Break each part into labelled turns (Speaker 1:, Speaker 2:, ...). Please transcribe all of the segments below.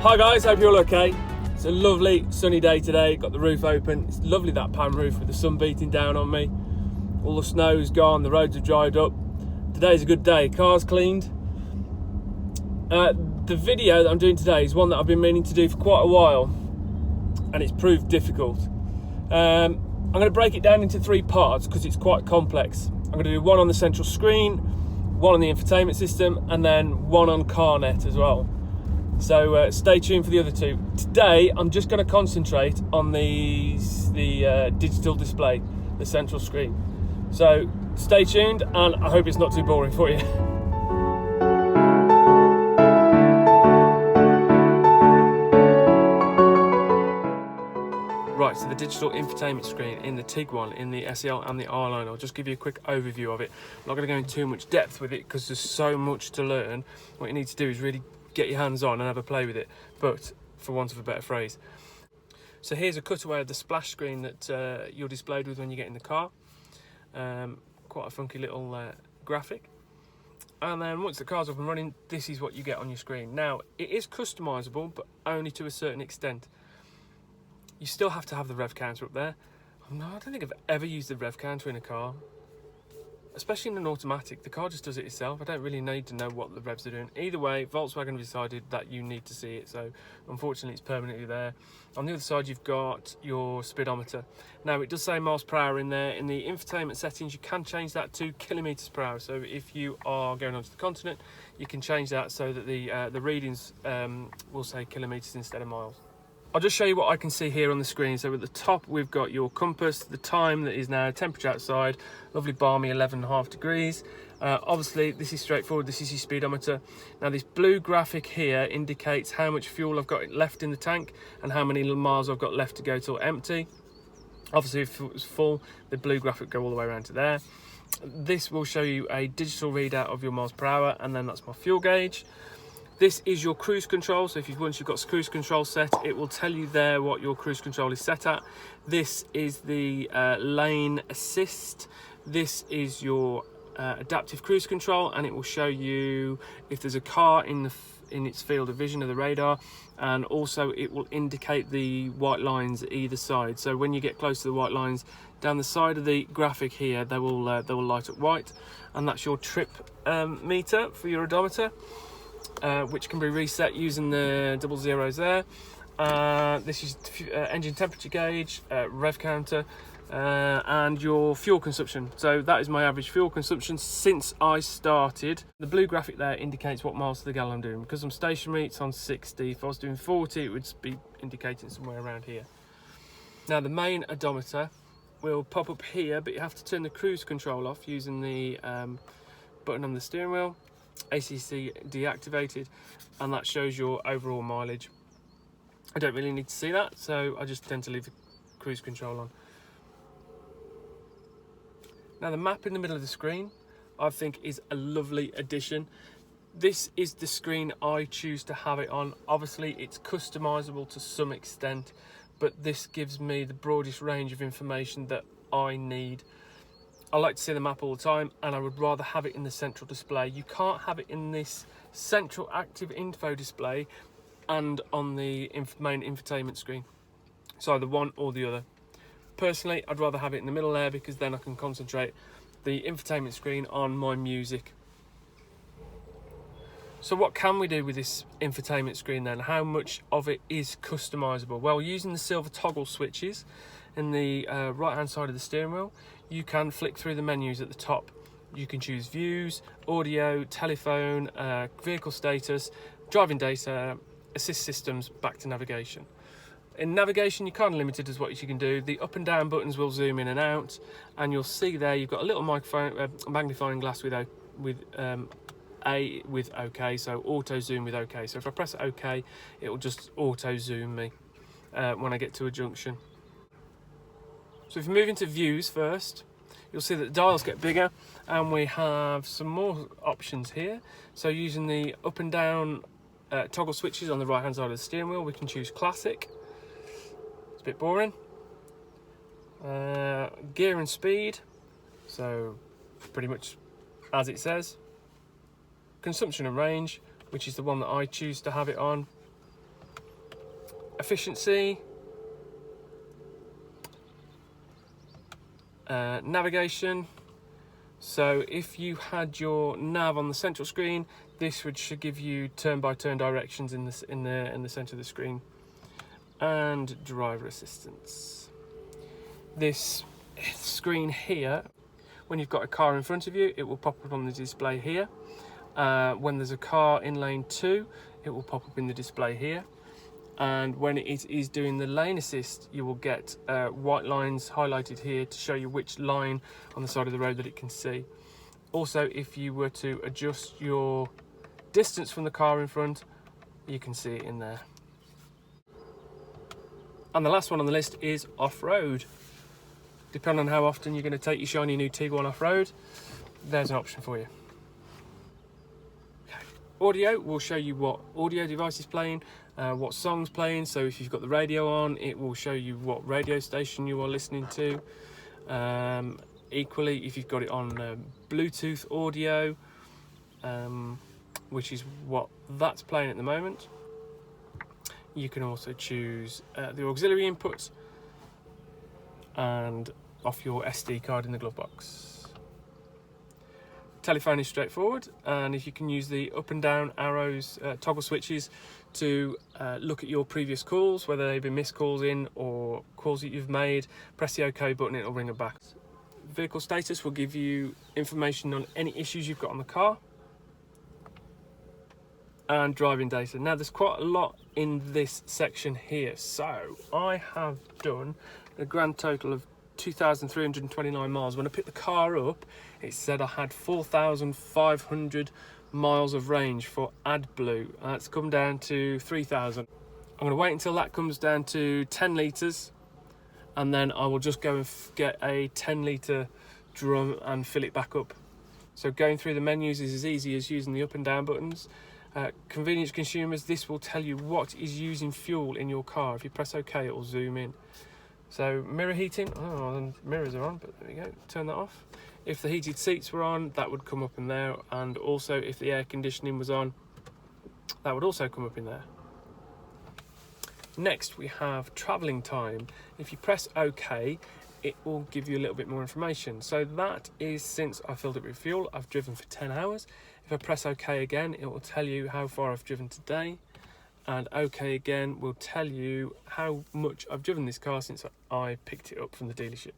Speaker 1: Hi guys, hope you're all okay. It's a lovely sunny day today, got the roof open. It's lovely, that pan roof with the sun beating down on me. All the snow's gone, the roads have dried up. Today's a good day, car's cleaned. The video that I'm doing today is one that I've been meaning to do for quite a while, and it's proved difficult. I'm going to break it down into three parts because it's quite complex. I'm going to do one on the central screen, one on the infotainment system, and then one on CarNet as well. So stay tuned for the other two. Today I'm just going to concentrate on the digital display, the central screen. So stay tuned, and I hope it's not too boring for you. Right, so the digital infotainment screen in the Tiguan, in the SEL and the R-line. I'll just give you a quick overview of it. I'm not going to go into too much depth with it because there's so much to learn. What you need to do is really get your hands on and have a play with it, but for want of a better phrase. So here's a cutaway of the splash screen that you're displayed with when you get in the car. Quite a funky little graphic. And then once the car's up and running, this is what you get on your screen. Now, it is customizable, but only to a certain extent. You still have to have the rev counter up there. No, I don't think I've ever used the rev counter in a car, especially in an automatic. The car just does it itself. I don't really need to know what the revs are doing. Either way, Volkswagen decided that you need to see it, so unfortunately it's permanently there. On the other side, you've got your speedometer. Now, it does say miles per hour in there. In the infotainment settings, you can change that to kilometers per hour. So if you are going onto the continent, you can change that so that the readings will say kilometers instead of miles. I'll just show you what I can see here on the screen. So at the top, we've got your compass, the time that is now, temperature outside, lovely balmy 11.5 degrees. Obviously, this is straightforward. This is your speedometer. Now, this blue graphic here indicates how much fuel I've got left in the tank and how many miles I've got left to go till empty. Obviously, if it was full, the blue graphic would go all the way around to there. This will show you a digital readout of your miles per hour, and then that's my fuel gauge. This is your cruise control, so once you've got cruise control set, it will tell you there what your cruise control is set at. This is the lane assist. This is your adaptive cruise control, and it will show you if there's a car in its field of vision of the radar, and also it will indicate the white lines either side. So when you get close to the white lines down the side of the graphic here, they will light up white, and that's your trip meter for your odometer. Which can be reset using the double zeros there. This is engine temperature gauge, rev counter, and your fuel consumption. So that is my average fuel consumption since I started. The blue graphic there indicates what miles to the gallon I'm doing. Because I'm stationary, it's on 60. If I was doing 40, it would be indicating somewhere around here. Now, the main odometer will pop up here, but you have to turn the cruise control off using the button on the steering wheel. ACC deactivated, and that shows your overall mileage. I don't really need to see that, so I just tend to leave the cruise control on. Now, the map in the middle of the screen, I think, is a lovely addition. This is the screen I choose to have it on. Obviously, it's customizable to some extent, but this gives me the broadest range of information that I need. I like to see the map all the time, and I would rather have it in the central display. You can't have it in this central active info display and on the main infotainment screen. It's either one or the other. Personally, I'd rather have it in the middle there, because then I can concentrate the infotainment screen on my music. So what can we do with this infotainment screen then? How much of it is customizable? Well, using the silver toggle switches in the right hand side of the steering wheel, you can flick through the menus at the top. You can choose views, audio, telephone, vehicle status, driving data, assist systems, back to navigation. In navigation, you're kind of limited as what you can do. The up and down buttons will zoom in and out, and you'll see there you've got a little microphone, magnifying glass with OK, so auto zoom with OK. So if I press OK, it will just auto zoom me when I get to a junction. So if you move into views first, you'll see that the dials get bigger, and we have some more options here. So using the up and down toggle switches on the right hand side of the steering wheel, we can choose classic. It's a bit boring. Gear and speed, so pretty much as it says. Consumption and range, which is the one that I choose to have it on. efficiency, navigation. So if you had your nav on the central screen, this should give you turn-by-turn directions in the center of the screen. And driver assistance. This screen here, when you've got a car in front of you, it will pop up on the display here. When there's a car in lane 2, it will pop up in the display here. And when it is doing the lane assist, you will get white lines highlighted here to show you which line on the side of the road that it can see. Also, if you were to adjust your distance from the car in front, you can see it in there. And the last one on the list is off-road. Depending on how often you're going to take your shiny new Tiguan off-road, there's an option for you. Okay. Audio will show you what audio device is playing, what song's playing. So if you've got the radio on, it will show you what radio station you are listening to. Equally, if you've got it on Bluetooth audio, which is what that's playing at the moment. You can also choose the auxiliary inputs and off your SD card in the glove box. Telephone is straightforward, and if you can use the up and down arrows, toggle switches to look at your previous calls, whether they've been missed calls in or calls that you've made, press the OK button, it'll ring them back. Vehicle status will give you information on any issues you've got on the car. And driving data. Now there's quite a lot in this section here, so I have done a grand total of 2,329 miles. When I picked the car up, it said I had 4,500 miles of range for AdBlue. That's come down to 3,000. I'm going to wait until that comes down to 10 litres, and then I will just go and get a 10 litre drum and fill it back up. So going through the menus is as easy as using the up and down buttons. Convenience consumers, this will tell you what is using fuel in your car. If you press OK, it will zoom in. So mirror heating, the mirrors are on, but there we go, turn that off. If the heated seats were on, that would come up in there, and also if the air conditioning was on, that would also come up in there. Next we have travelling time. If you press OK, it will give you a little bit more information. So that is since I filled it with fuel, I've driven for 10 hours. If I press OK again, it will tell you how far I've driven today, and OK again will tell you how much I've driven this car since I picked it up from the dealership.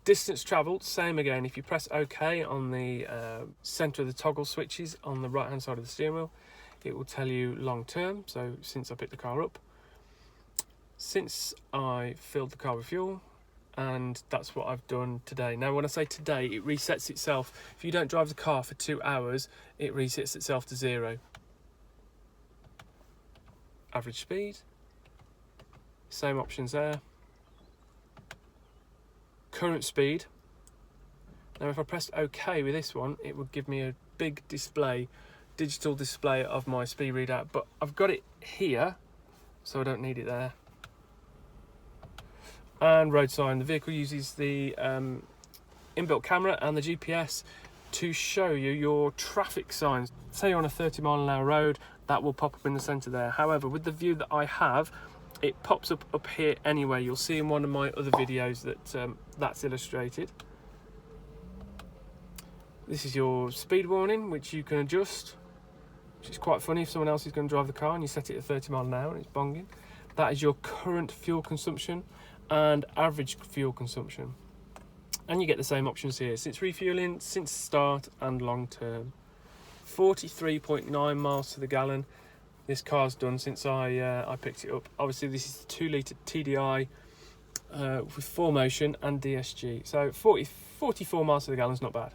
Speaker 1: Distance travelled, same again. If you press OK on the centre of the toggle switches on the right hand side of the steering wheel, it will tell you long term, so since I picked the car up, since I filled the car with fuel, and that's what I've done today. Now when I say today, it resets itself. If you don't drive the car for 2 hours, it resets itself to 0. Average speed, same options there. Current speed. Now if I pressed OK with this one, it would give me a big display, digital display of my speed readout, but I've got it here, so I don't need it there. And road sign. The vehicle uses the inbuilt camera and the GPS to show you your traffic signs. Say you're on a 30-mile-an-hour road, that will pop up in the centre there. However, with the view that I have, it pops up here anyway. You'll see in one of my other videos that that's illustrated. This is your speed warning, which you can adjust, which is quite funny if someone else is going to drive the car and you set it at 30 miles an hour and it's bonging. That is your current fuel consumption and average fuel consumption, and you get the same options here: since refueling, since start, and long term. 43.9 miles to the gallon this car's done since I picked it up. Obviously this is the 2 litre TDI with 4Motion and DSG, so 44 miles to the gallon is not bad.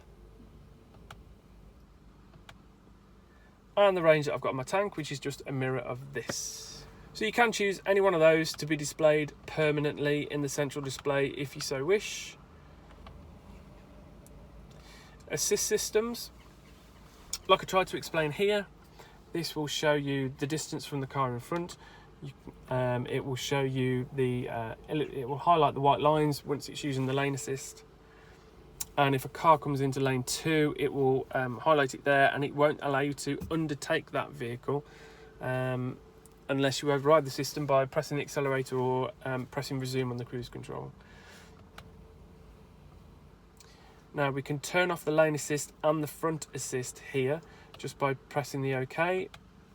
Speaker 1: And the range that I've got on my tank, which is just a mirror of this. So you can choose any one of those to be displayed permanently in the central display if you so wish. Assist systems, like I tried to explain here, this will show you the distance from the car in front. It will show you it will highlight the white lines once it's using the lane assist. And if a car comes into lane 2, it will highlight it there, and it won't allow you to undertake that vehicle unless you override the system by pressing the accelerator or pressing resume on the cruise control. Now we can turn off the lane assist and the front assist here just by pressing the OK,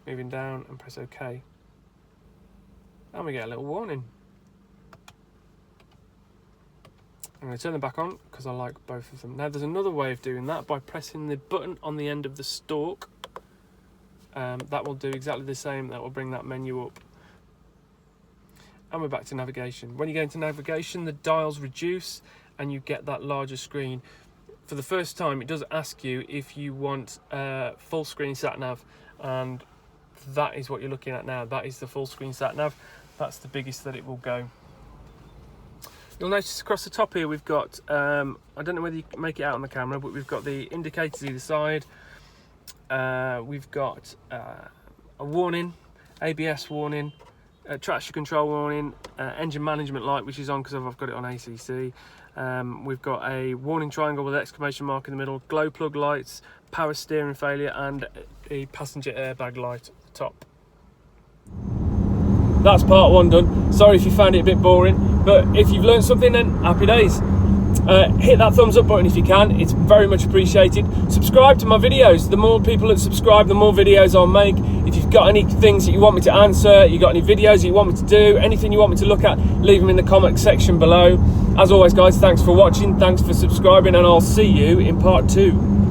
Speaker 1: moving down and press OK. And we get a little warning. I'm going to turn them back on because I like both of them. Now there's another way of doing that by pressing the button on the end of the stalk. That will do exactly the same. That will bring that menu up. And we're back to navigation. When you go into navigation, the dials reduce and you get that larger screen. For the first time, it does ask you if you want full screen sat nav, and that is what you're looking at now. That is the full screen sat nav. That's the biggest that it will go. You'll notice across the top here we've got, I don't know whether you can make it out on the camera, but we've got the indicators either side. We've got a warning, ABS warning, traction control warning, engine management light, which is on because I've got it on ACC. We've got a warning triangle with an exclamation mark in the middle, glow plug lights, power steering failure, and a passenger airbag light at the top. That's part one done. Sorry if you found it a bit boring, but if you've learned something, then happy days. Hit that thumbs up button if you can, it's very much appreciated. Subscribe to my videos. The more people that subscribe, the more videos I'll make. If you've got any things that you want me to answer, you got any videos that you want me to do, anything you want me to look at, leave them in the comment section below. As always guys, thanks for watching, thanks for subscribing, and I'll see you in part 2.